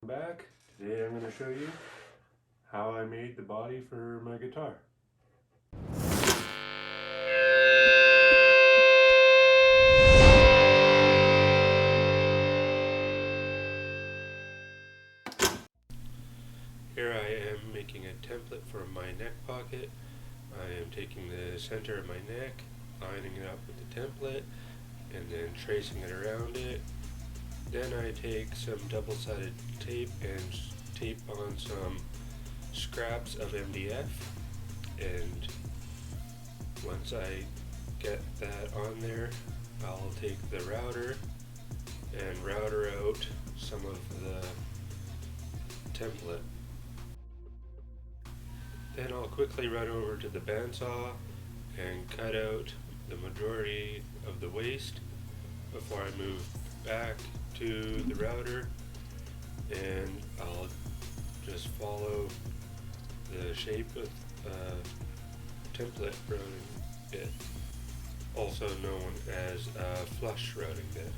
Back. Today I'm going to show you how I made the body for my guitar. Here I am making a template for my neck pocket. I am taking the center of my neck, lining it up with the template, and then tracing it around it. Then I take some double-sided tape and tape on some scraps of MDF, and once I get that on there, I'll take the router and router out some of the template. Then I'll quickly run over to the bandsaw and cut out the majority of the waste before I move back to the router, and I'll just follow the shape of template routing bit, also known as a flush routing bit.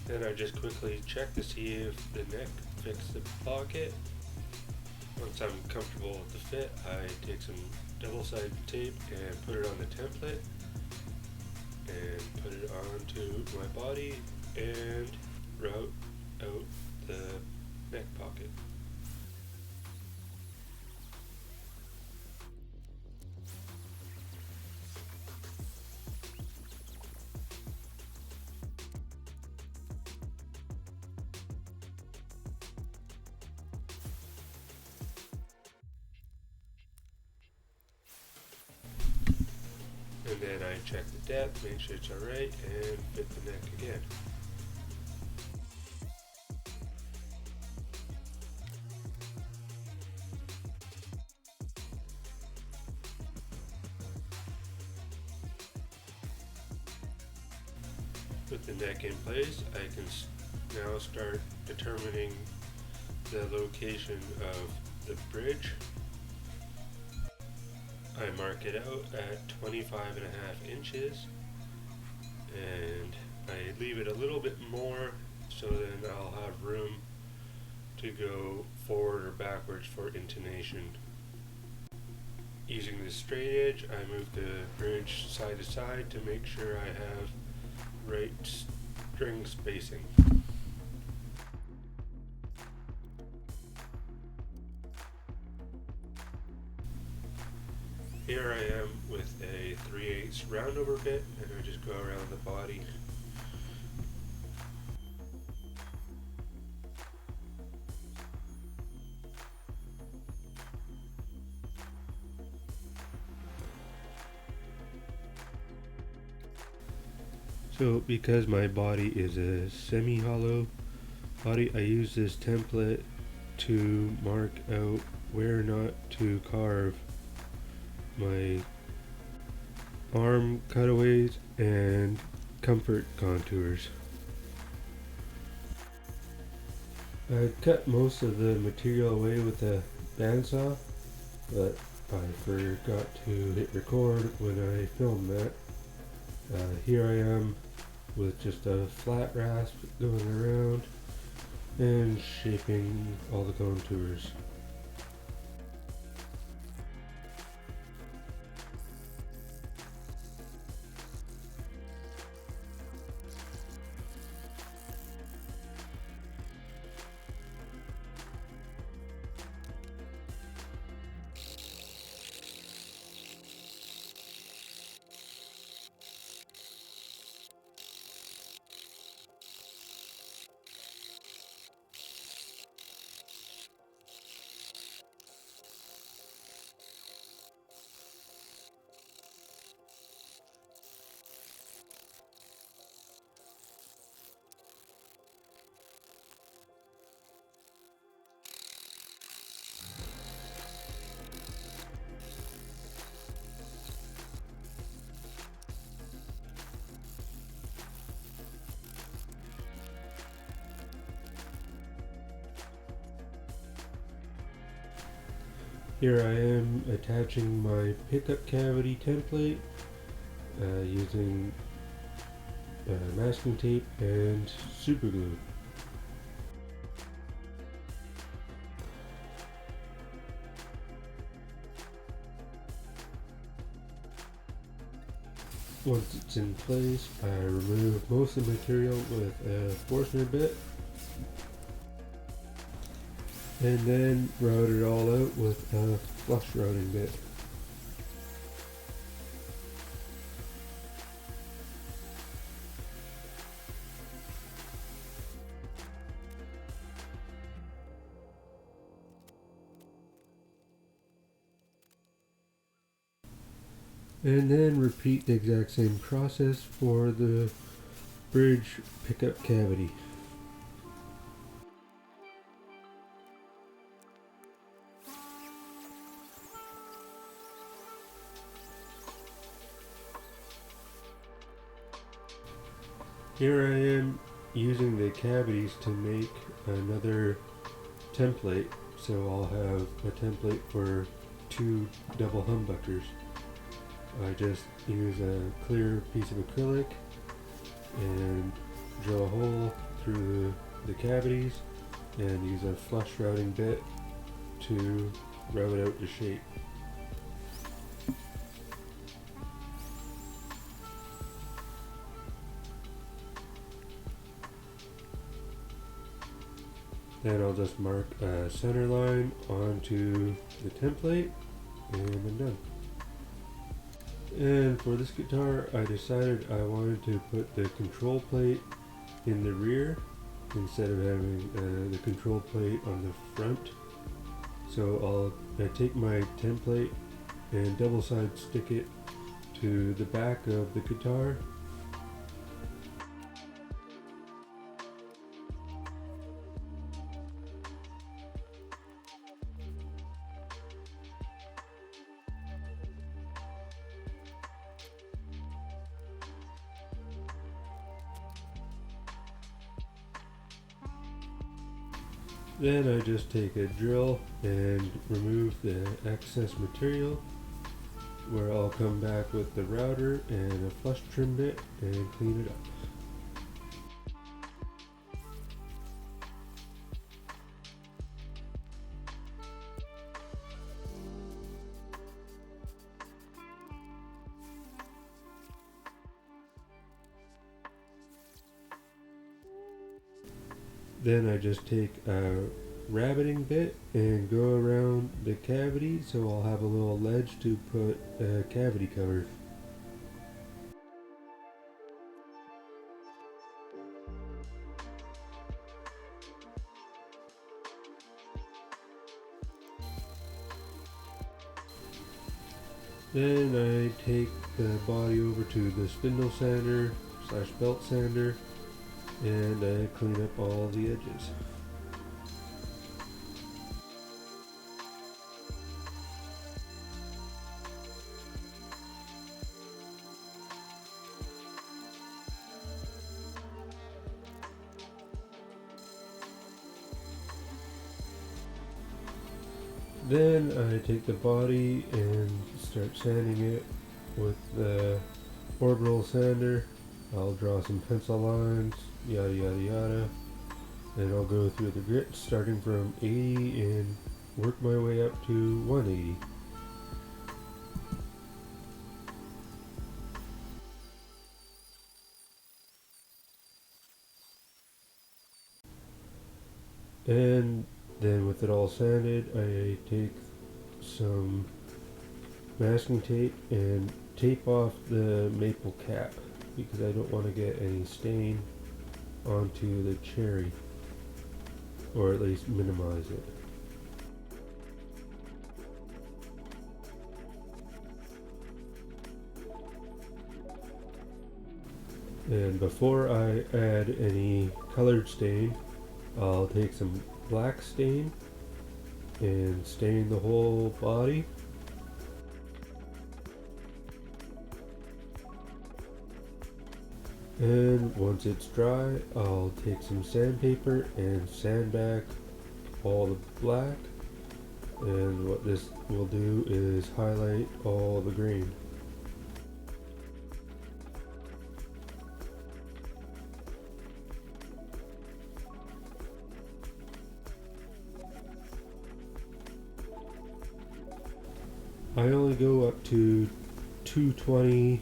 Then I just quickly check to see if the neck fits the pocket. Once I'm comfortable with the fit, I take some double-sided tape and put it on the template and put it onto my body and route out the neck pocket. And then I check the depth, make sure it's alright, and fit the neck again. With the neck in place, I can now start determining the location of the bridge. I mark it out at 25.5 inches, and I leave it a little bit more so then I'll have room to go forward or backwards for intonation. Using the straight edge, I move the bridge side to side to make sure I have right string spacing. Here I am with a 3/8 roundover bit, and I just go around the body. So because my body is a semi-hollow body, I use this template to mark out where not to carve my arm cutaways and comfort contours. I cut most of the material away with a bandsaw, but I forgot to hit record when I filmed that. Here I am with just a flat rasp going around and shaping all the contours. Here I am attaching my pickup cavity template using masking tape and super glue. Once it's in place, I remove most of the material with a Forstner bit and then route it all out with a flush routing bit. And then repeat the exact same process for the bridge pickup cavity. Here I am using the cavities to make another template, so I'll have a template for 2 double humbuckers. I just use a clear piece of acrylic and drill a hole through the cavities and use a flush routing bit to route out the shape. Then I'll just mark a center line onto the template and I'm done. And for this guitar, I decided I wanted to put the control plate in the rear instead of having the control plate on the front. So I take my template and double side stick it to the back of the guitar. Then I just take a drill and remove the excess material, where I'll come back with the router and a flush trim bit and clean it up. Then I just take a rabbiting bit and go around the cavity, so I'll have a little ledge to put a cavity cover. Then I take the body over to the spindle sander / belt sander and I clean up all the edges. Then I take the body and start sanding it with the orbital sander. I'll draw some pencil lines, yada yada yada, and I'll go through the grit starting from 80 and work my way up to 180. And then with it all sanded, I take some masking tape and tape off the maple cap because I don't want to get any stain onto the cherry, or at least minimize it. And before I add any colored stain, I'll take some black stain and stain the whole body. And once it's dry, I'll take some sandpaper and sand back all the black and what this will do is highlight all the grain. I only go up to 220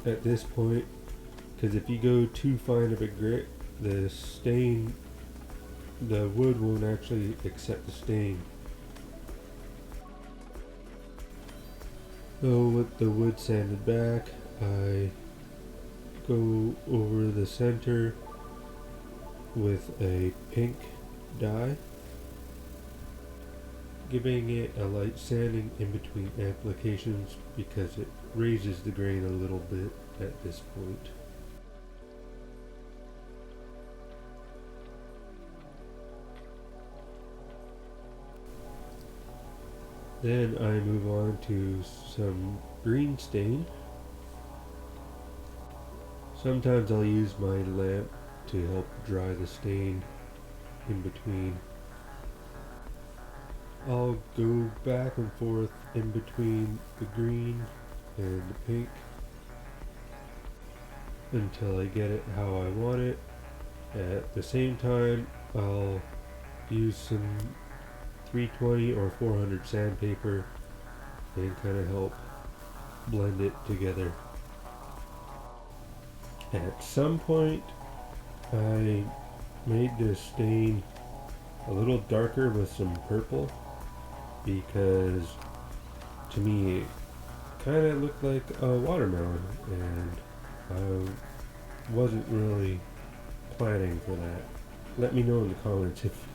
at this point, because if you go too fine of a grit, the stain, the wood won't actually accept the stain. So with the wood sanded back, I go over the center with a pink dye, giving it a light sanding in between applications because it raises the grain a little bit at this point. Then I move on to some green stain. Sometimes I'll use my lamp to help dry the stain in between. I'll go back and forth in between the green and the pink until I get it how I want it. At the same time, I'll use some 320 or 400 sandpaper and kind of help blend it together. At some point, I made the stain a little darker with some purple because to me it kind of looked like a watermelon, and I wasn't really planning for that. Let me know in the comments if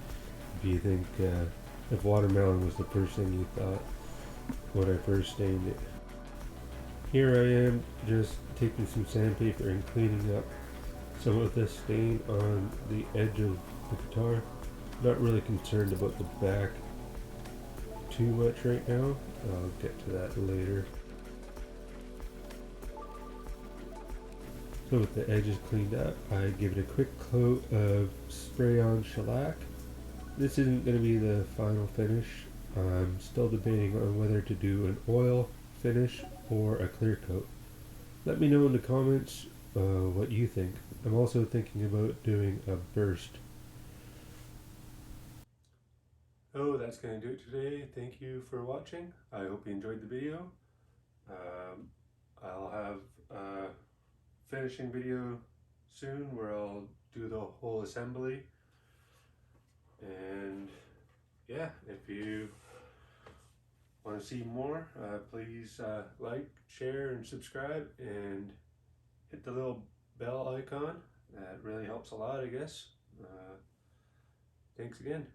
you think if watermelon was the first thing you thought when I first stained it. Here I am just taking some sandpaper and cleaning up some of this stain on the edge of the guitar. Not really concerned about the back too much right now. I'll get to that later. So with the edges cleaned up, I give it a quick coat of spray on shellac. This isn't going to be the final finish. I'm still debating on whether to do an oil finish or a clear coat. Let me know in the comments what you think. I'm also thinking about doing a burst. Oh, that's going to do it today. Thank you for watching. I hope you enjoyed the video. I'll have a finishing video soon where I'll do the whole assembly. And yeah, if you want to see more, please like, share, and subscribe, and hit the little bell icon. That really helps a lot, I guess. Thanks again.